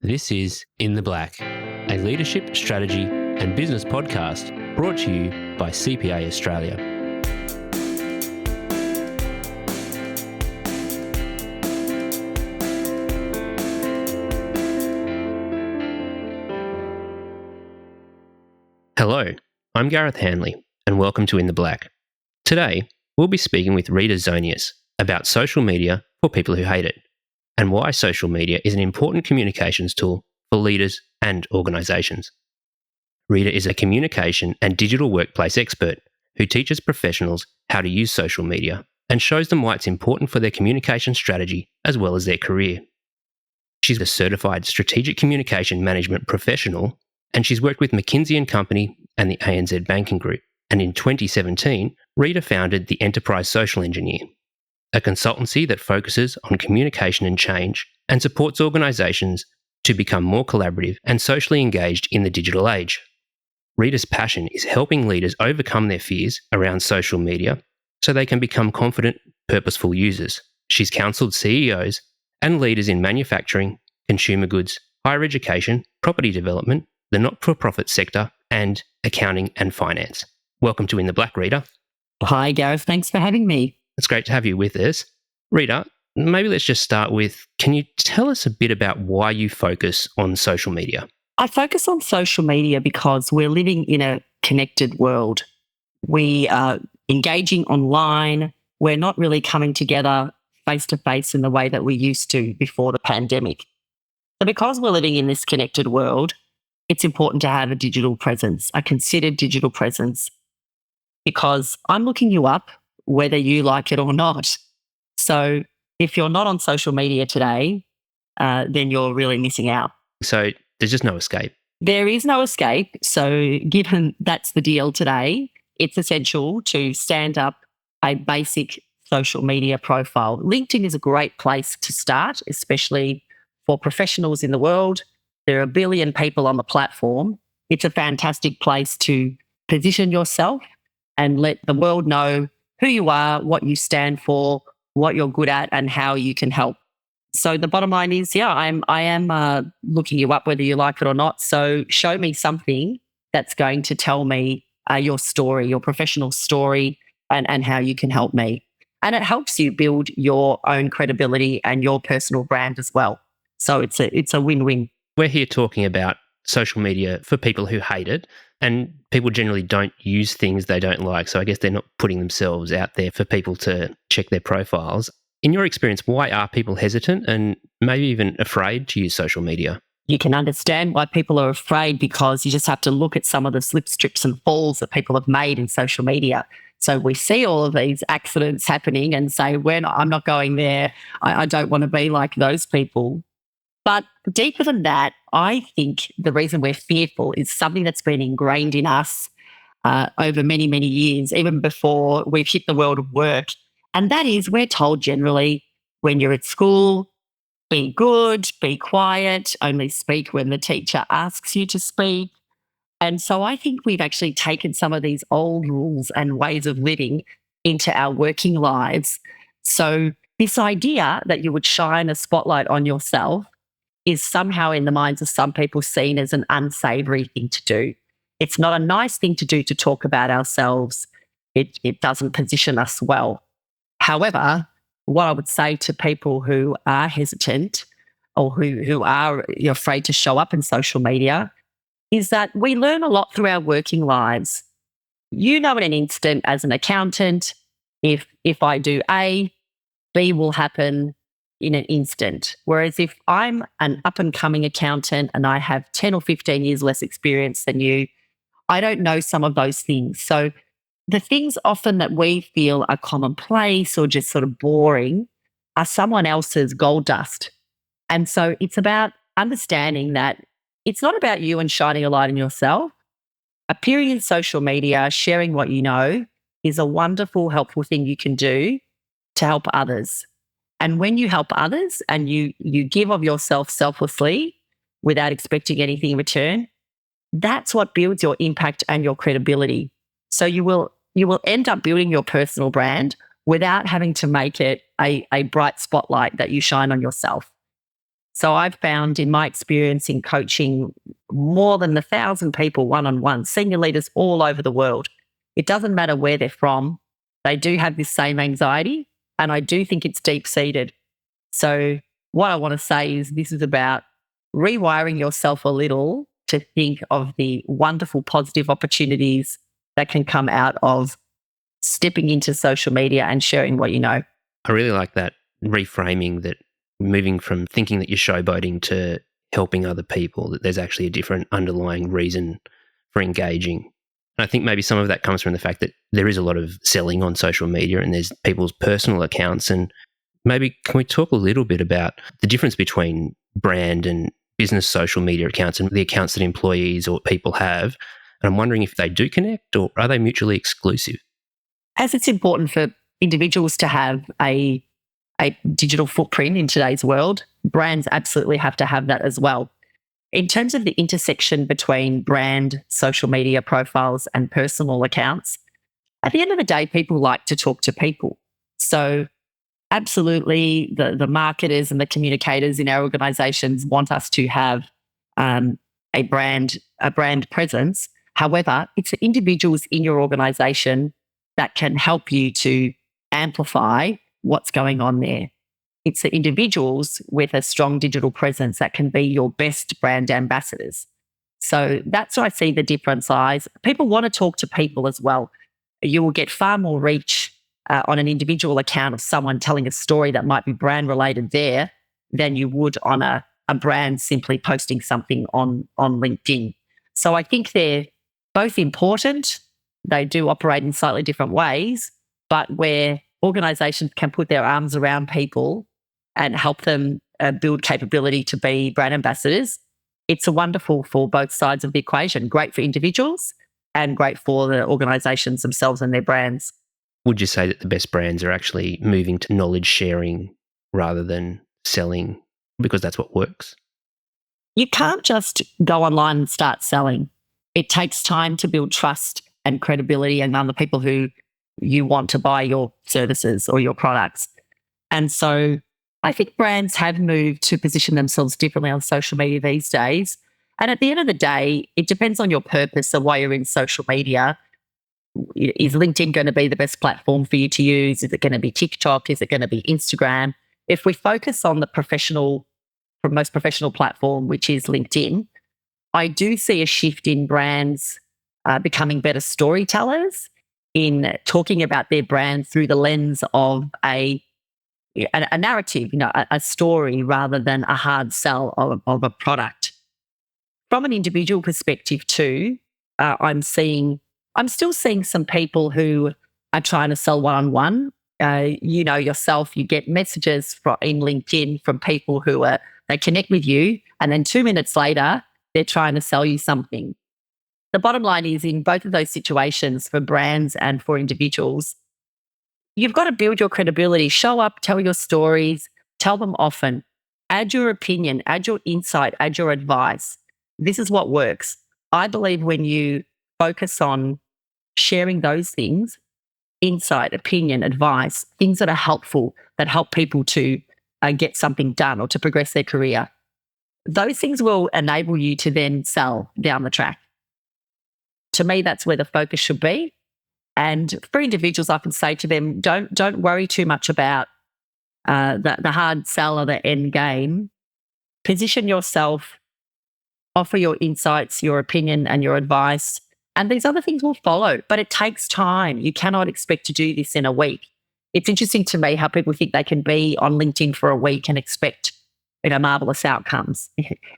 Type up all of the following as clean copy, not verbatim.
This is In the Black, a leadership, strategy, and business podcast brought to you by CPA Australia. Hello, I'm Gareth Hanley, and welcome to In the Black. Today, we'll be speaking with Rita Zonius about social media for people who hate it, and why social media is an important communications tool for leaders and organisations. Rita is a communication and digital workplace expert who teaches professionals how to use social media and shows them why it's important for their communication strategy as well as their career. She's a certified strategic communication management professional, and she's worked with McKinsey & Company and the ANZ Banking Group. And in 2017, Rita founded the Enterprise Social Engineer, a consultancy that focuses on communication and change and supports organisations to become more collaborative and socially engaged in the digital age. Rita's passion is helping leaders overcome their fears around social media so they can become confident, purposeful users. She's counselled CEOs and leaders in manufacturing, consumer goods, higher education, property development, the not-for-profit sector, and accounting and finance. Welcome to In the Black, Rita. Hi, Gareth. Thanks for having me. It's great to have you with us. Rita, maybe let's just start with, can you tell us a bit about why you focus on social media? I focus on social media because we're living in a connected world. We are engaging online. We're not really coming together face-to-face in the way that we used to before the pandemic. So because we're living in this connected world, it's important to have a digital presence, a considered digital presence, because I'm looking you up whether you like it or not. So if you're not on social media today, then you're really missing out. So there's just no escape. There is no escape. So given that's the deal today, it's essential to stand up a basic social media profile. LinkedIn is a great place to start, especially for professionals in the world. There are 1 billion people on the platform. It's a fantastic place to position yourself and let the world know who you are, what you stand for, what you're good at, and how you can help. So the bottom line is, I am looking you up whether you like it or not. So show me something that's going to tell me your story, your professional story, and how you can help me. And it helps you build your own credibility and your personal brand as well. So it's a win-win. We're here talking about social media for people who hate it, and people generally don't use things they don't like. So I guess they're not putting themselves out there for people to check their profiles. In your experience, why are people hesitant and maybe even afraid to use social media? You can understand why people are afraid, because you just have to look at some of the slips, trips and falls that people have made in social media. So we see all of these accidents happening and say, I'm not going there. I don't want to be like those people. But deeper than that, I think the reason we're fearful is something that's been ingrained in us over many, many years, even before we've hit the world of work. And that is, we're told generally when you're at school, be good, be quiet, only speak when the teacher asks you to speak. And so I think we've actually taken some of these old rules and ways of living into our working lives. So this idea that you would shine a spotlight on yourself is somehow in the minds of some people seen as an unsavoury thing to do. It's not a nice thing to do to talk about ourselves. It doesn't position us well. However, what I would say to people who are hesitant or who are afraid to show up in social media is that we learn a lot through our working lives. You know in an instant as an accountant, if I do A, B will happen in an instant. Whereas if I'm an up-and-coming accountant and I have 10 or 15 years less experience than you, I don't know some of those things. So the things often that we feel are commonplace or just sort of boring are someone else's gold dust. And so it's about understanding that it's not about you and shining a light on yourself. Appearing in social media, sharing what you know is a wonderful, helpful thing you can do to help others. And when you help others and you give of yourself selflessly without expecting anything in return, that's what builds your impact and your credibility. So you will end up building your personal brand without having to make it a bright spotlight that you shine on yourself. So I've found in my experience in coaching more than 1,000 people one-on-one, senior leaders all over the world, it doesn't matter where they're from, they do have this same anxiety, and I do think it's deep-seated. So what I want to say is this is about rewiring yourself a little to think of the wonderful positive opportunities that can come out of stepping into social media and sharing what you know. I really like that reframing, that moving from thinking that you're showboating to helping other people, that there's actually a different underlying reason for engaging. And I think maybe some of that comes from the fact that there is a lot of selling on social media and there's people's personal accounts. And maybe can we talk a little bit about the difference between brand and business social media accounts and the accounts that employees or people have? And I'm wondering if they do connect or are they mutually exclusive? As it's important for individuals to have a digital footprint in today's world, brands absolutely have to have that as well. In terms of the intersection between brand, social media profiles, and personal accounts, at the end of the day, people like to talk to people. So absolutely, the marketers and the communicators in our organizations want us to have a brand presence. However, it's the individuals in your organization that can help you to amplify what's going on there. It's the individuals with a strong digital presence that can be your best brand ambassadors. So that's where I see the difference lies. People want to talk to people as well. You will get far more reach on an individual account of someone telling a story that might be brand related there than you would on a brand simply posting something on LinkedIn. So I think they're both important. They do operate in slightly different ways, but where organizations can put their arms around people and help them build capability to be brand ambassadors, it's wonderful for both sides of the equation. Great for individuals and great for the organizations themselves and their brands. Would you say that the best brands are actually moving to knowledge sharing rather than selling because that's what works? You can't just go online and start selling. It takes time to build trust and credibility among the people who you want to buy your services or your products. And so I think brands have moved to position themselves differently on social media these days. And at the end of the day, it depends on your purpose and why you're in social media. Is LinkedIn going to be the best platform for you to use? Is it going to be TikTok? Is it going to be Instagram? If we focus on the most professional platform, which is LinkedIn, I do see a shift in brands becoming better storytellers in talking about their brand through the lens of a narrative, a story rather than a hard sell of a product. From an individual perspective too, I'm still seeing some people who are trying to sell one-on-one. You know yourself, you get messages in LinkedIn from people who they connect with you, and then 2 minutes later, they're trying to sell you something. The bottom line is, in both of those situations, for brands and for individuals, you've got to build your credibility, show up, tell your stories, tell them often, add your opinion, add your insight, add your advice. This is what works. I believe when you focus on sharing those things, insight, opinion, advice, things that are helpful, that help people to get something done or to progress their career, those things will enable you to then sell down the track. To me, that's where the focus should be. And for individuals, I can say to them, don't worry too much about the hard sell or the end game. Position yourself, offer your insights, your opinion and your advice, and these other things will follow. But it takes time. You cannot expect to do this in a week. It's interesting to me how people think they can be on LinkedIn for a week and expect marvelous outcomes.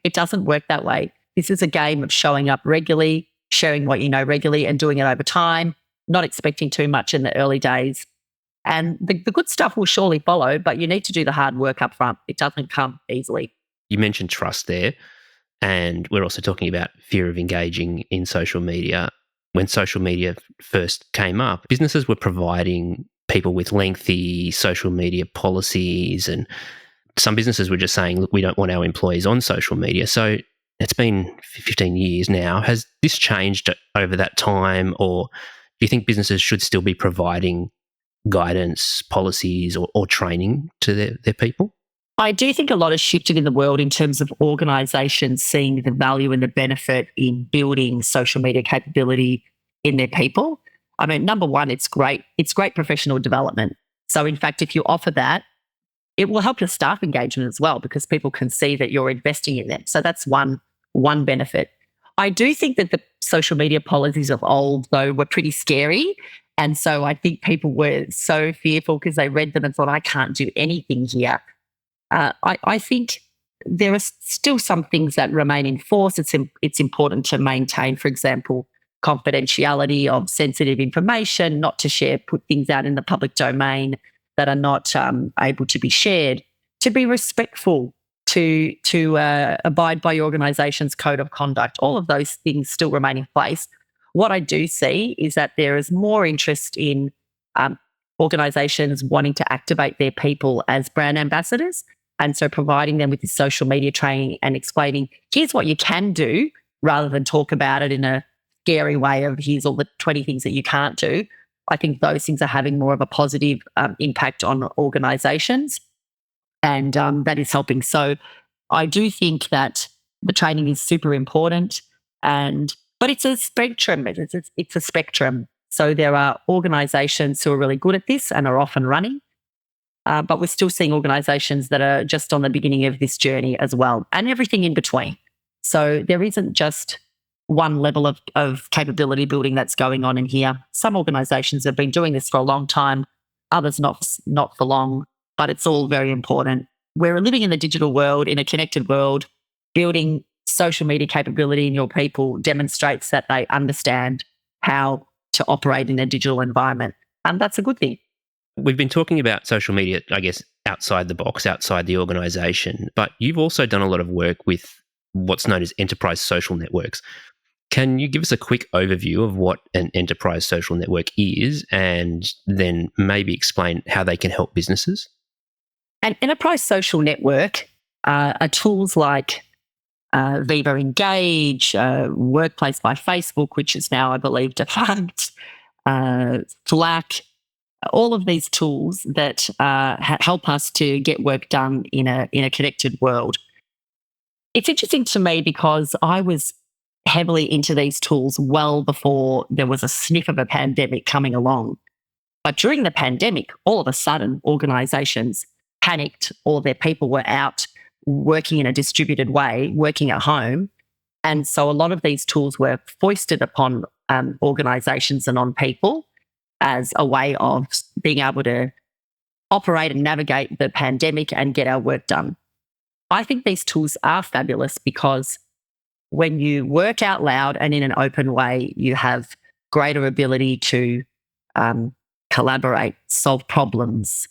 It doesn't work that way. This is a game of showing up regularly, sharing what you know regularly and doing it over time, not expecting too much in the early days. And the good stuff will surely follow, but you need to do the hard work up front. It doesn't come easily. You mentioned trust there, and we're also talking about fear of engaging in social media. When social media first came up, businesses were providing people with lengthy social media policies, and some businesses were just saying, look, we don't want our employees on social media. So it's been 15 years now. Has this changed over that time, or do you think businesses should still be providing guidance, policies or training to their people? I do think a lot has shifted in the world in terms of organisations seeing the value and the benefit in building social media capability in their people. I mean, number one, it's great. It's great professional development. So in fact, if you offer that, it will help your staff engagement as well because people can see that you're investing in them. So that's one benefit. I do think that the social media policies of old, though, were pretty scary. And so I think people were so fearful because they read them and thought, I can't do anything here. I think there are still some things that remain in force. It's important to maintain, for example, confidentiality of sensitive information, not to put things out in the public domain that are not able to be shared, to be respectful, to abide by your organisation's code of conduct. All of those things still remain in place. What I do see is that there is more interest in organisations wanting to activate their people as brand ambassadors. And so providing them with the social media training and explaining, here's what you can do, rather than talk about it in a scary way of here's all the 20 things that you can't do. I think those things are having more of a positive impact on organisations, and that is helping. So I do think that the training is super important, but it's a spectrum. It's a spectrum. So there are organisations who are really good at this and are off and running, but we're still seeing organisations that are just on the beginning of this journey as well, and everything in between. So there isn't just one level of capability building that's going on in here. Some organisations have been doing this for a long time, others not for long, but it's all very important. We're living in the digital world, in a connected world. Building social media capability in your people demonstrates that they understand how to operate in a digital environment, and that's a good thing. We've been talking about social media, I guess, outside the box, outside the organisation, but you've also done a lot of work with what's known as enterprise social networks. Can you give us a quick overview of what an enterprise social network is, and then maybe explain how they can help businesses? An enterprise social network are tools like Viva Engage, Workplace by Facebook, which is now, I believe, defunct, Slack, all of these tools that help us to get work done in a connected world. It's interesting to me because I was heavily into these tools well before there was a sniff of a pandemic coming along. But during the pandemic, all of a sudden, organisations panicked, or their people were out working in a distributed way, working at home. And so a lot of these tools were foisted upon organisations and on people as a way of being able to operate and navigate the pandemic and get our work done. I think these tools are fabulous because when you work out loud and in an open way, you have greater ability to collaborate, solve problems,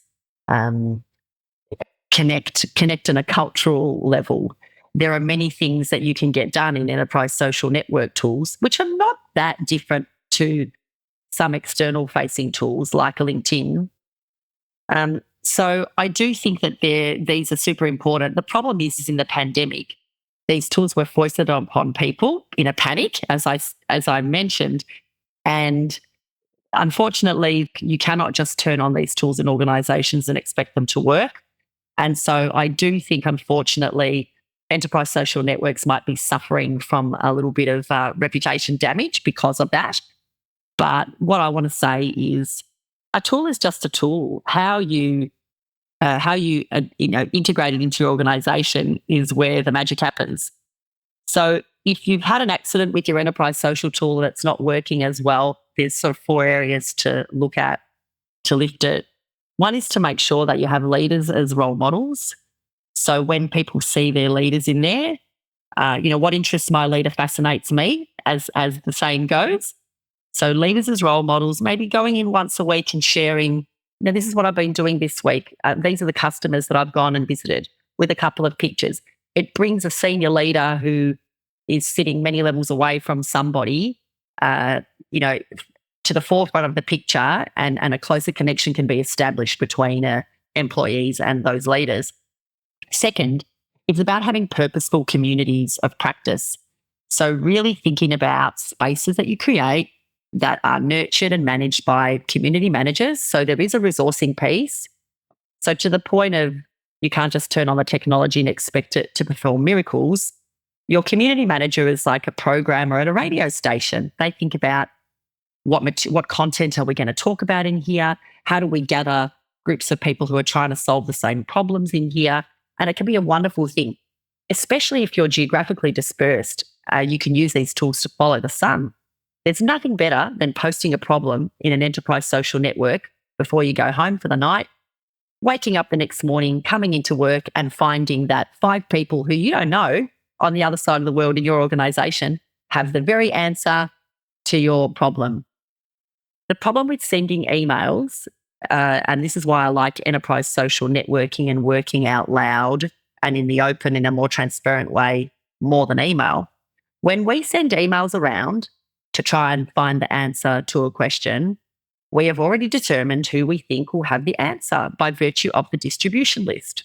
connect on a cultural level. There are many things that you can get done in enterprise social network tools, which are not that different to some external facing tools like a LinkedIn. So I do think that these are super important. The problem is in the pandemic, these tools were foisted upon people in a panic, as I mentioned, and unfortunately, you cannot just turn on these tools in organisations and expect them to work. And so I do think, unfortunately, enterprise social networks might be suffering from a little bit of reputation damage because of that. But what I want to say is a tool is just a tool. How you integrate it into your organisation is where the magic happens. So if you've had an accident with your enterprise social tool that's not working as well, there's sort of 4 areas to look at to lift it. One is to make sure that you have leaders as role models. So when people see their leaders in there, what interests my leader fascinates me, as the saying goes. So leaders as role models, maybe going in once a week and sharing, this is what I've been doing this week. These are the customers that I've gone and visited, with a couple of pictures. It brings a senior leader who is sitting many levels away from somebody, to the forefront of the picture, and a closer connection can be established between employees and those leaders. Second, it's about having purposeful communities of practice. So really thinking about spaces that you create that are nurtured and managed by community managers. So there is a resourcing piece. So to the point of You can't just turn on the technology and expect it to perform miracles. Your community manager is like a programmer at a radio station. They think about what content are we going to talk about in here? How do we gather groups of people who are trying to solve the same problems in here? And it can be a wonderful thing, especially if you're geographically dispersed. You can use these tools to follow the sun. There's nothing better than posting a problem in an enterprise social network before you go home for the night, waking up the next morning, coming into work and finding that 5 people who you don't know on the other side of the world in your organization have the very answer to your problem. The problem with sending emails, and this is why I like enterprise social networking and working out loud and in the open in a more transparent way more than email. When we send emails around to try and find the answer to a question, we have already determined who we think will have the answer by virtue of the distribution list.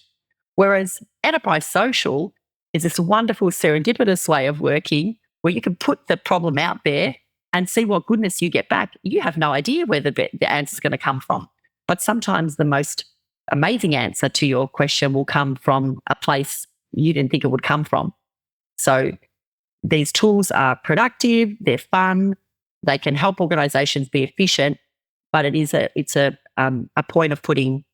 Whereas enterprise social is this wonderful serendipitous way of working where you can put the problem out there and see what goodness you get back. You have no idea where the answer is going to come from. But sometimes the most amazing answer to your question will come from a place you didn't think it would come from. So these tools are productive, they're fun, they can help organizations be efficient, but it's a point of putting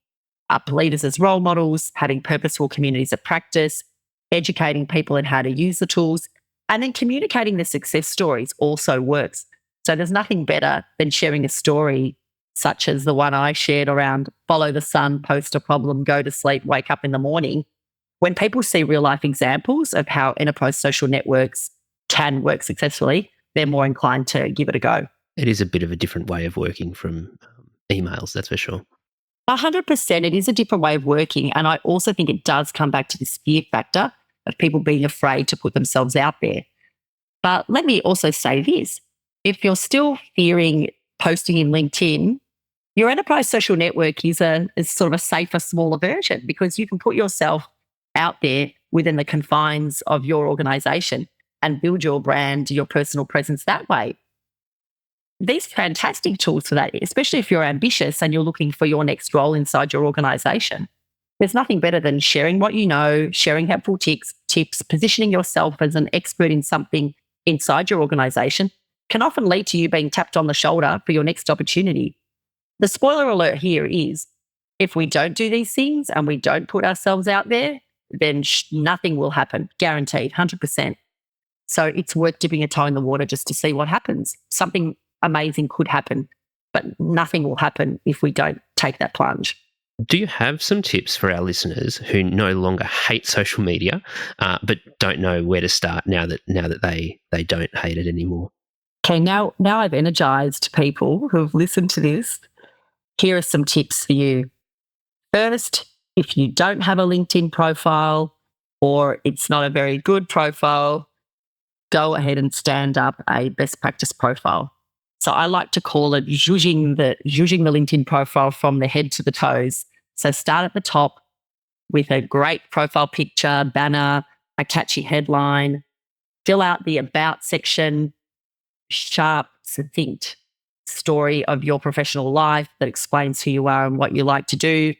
up leaders as role models, having purposeful communities of practice, educating people in how to use the tools, and then communicating the success stories also works. So there's nothing better than sharing a story such as the one I shared around follow the sun, post a problem, go to sleep, wake up in the morning. When people see real life examples of how enterprise social networks can work successfully, they're more inclined to give it a go. It is a bit of a different way of working from emails, that's for sure. 100%, it is a different way of working. And I also think it does come back to this fear factor of people being afraid to put themselves out there. But let me also say this. If you're still fearing posting in LinkedIn, your enterprise social network is sort of a safer, smaller version because you can put yourself out there within the confines of your organization and build your brand, your personal presence that way. These are fantastic tools for that, especially if you're ambitious and you're looking for your next role inside your organization. There's nothing better than sharing what you know, sharing helpful tips, positioning yourself as an expert in something inside your organization can often lead to you being tapped on the shoulder for your next opportunity. The spoiler alert here is if we don't do these things and we don't put ourselves out there, then nothing will happen, guaranteed, 100%. So it's worth dipping a toe in the water just to see what happens. Something amazing could happen, but nothing will happen if we don't take that plunge. Do you have some tips for our listeners who no longer hate social media, but don't know where to start now that they don't hate it anymore? Okay, now I've energized people who have listened to this. Here are some tips for you. First, if you don't have a LinkedIn profile or it's not a very good profile, go ahead and stand up a best practice profile. So I like to call it zhuzhing the LinkedIn profile from the head to the toes. So start at the top with a great profile picture, banner, a catchy headline, fill out the about section, sharp, succinct story of your professional life that explains who you are and what you like to do.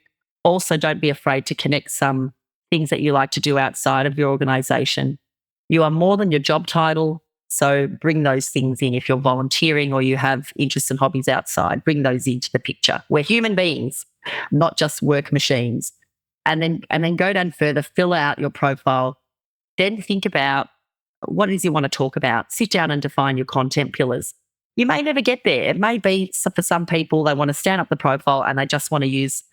Also, don't be afraid to connect some things that you like to do outside of your organization. You are more than your job title, so bring those things in. If you're volunteering or you have interests and hobbies outside, bring those into the picture. We're human beings, not just work machines. And then go down further, fill out your profile, then think about what it is you want to talk about. Sit down and define your content pillars. You may never get there. It may be for some people, they want to stand up the profile and they just want to use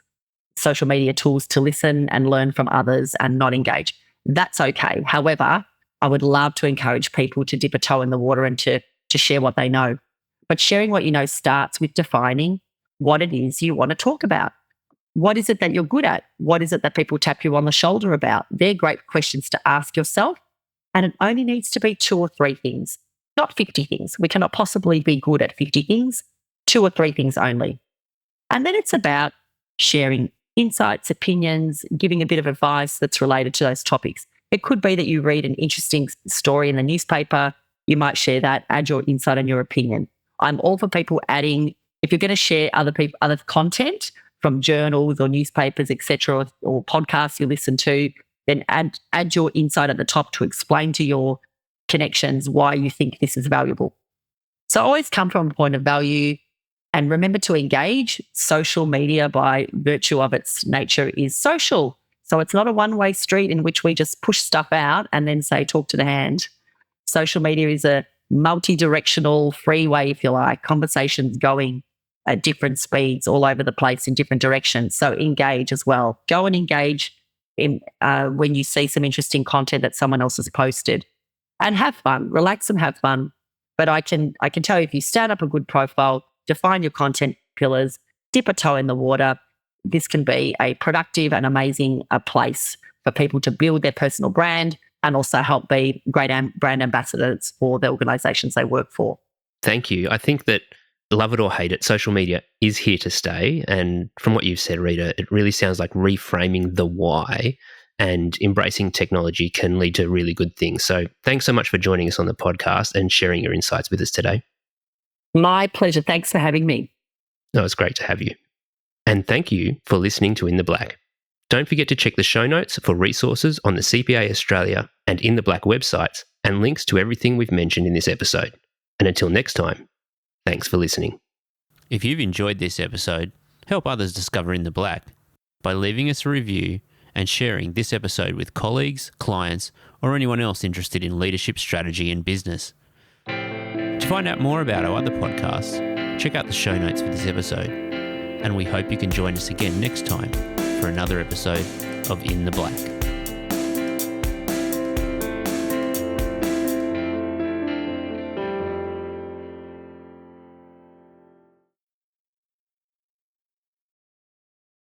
social media tools to listen and learn from others and not engage. That's okay. However, I would love to encourage people to dip a toe in the water and to share what they know. But sharing what you know starts with defining what it is you want to talk about. What is it that you're good at? What is it that people tap you on the shoulder about? They're great questions to ask yourself. And it only needs to be 2 or 3 things, not 50 things. We cannot possibly be good at 50 things, 2 or 3 things only. And then it's about sharing insights, opinions, giving a bit of advice that's related to those topics. It could be that you read an interesting story in the newspaper. You might share that, add your insight and your opinion. I'm all for people adding, if you're going to share other content, from journals or newspapers, etc., or podcasts you listen to, then add your insight at the top to explain to your connections why you think this is valuable. So always come from a point of value and remember to engage. Social media, by virtue of its nature, is social. So it's not a one-way street in which we just push stuff out and then say, talk to the hand. Social media is a multi-directional freeway, if you like, conversations going at different speeds all over the place in different directions. So engage as well. Go and engage in when you see some interesting content that someone else has posted, and have fun, relax and have fun. But I can tell you, if you stand up a good profile, define your content pillars, dip a toe in the water, this can be a productive and amazing place for people to build their personal brand and also help be great brand ambassadors for the organisations they work for. Thank you. I think that, love it or hate it, social media is here to stay. And from what you've said, Rita, it really sounds like reframing the why and embracing technology can lead to really good things. So thanks so much for joining us on the podcast and sharing your insights with us today. My pleasure. Thanks for having me. No, it's great to have you. And thank you for listening to In the Black. Don't forget to check the show notes for resources on the CPA Australia and In the Black websites and links to everything we've mentioned in this episode. And until next time, thanks for listening. If you've enjoyed this episode, help others discover In the Black by leaving us a review and sharing this episode with colleagues, clients, or anyone else interested in leadership strategy and business. To find out more about our other podcasts, check out the show notes for this episode. And we hope you can join us again next time for another episode of In the Black.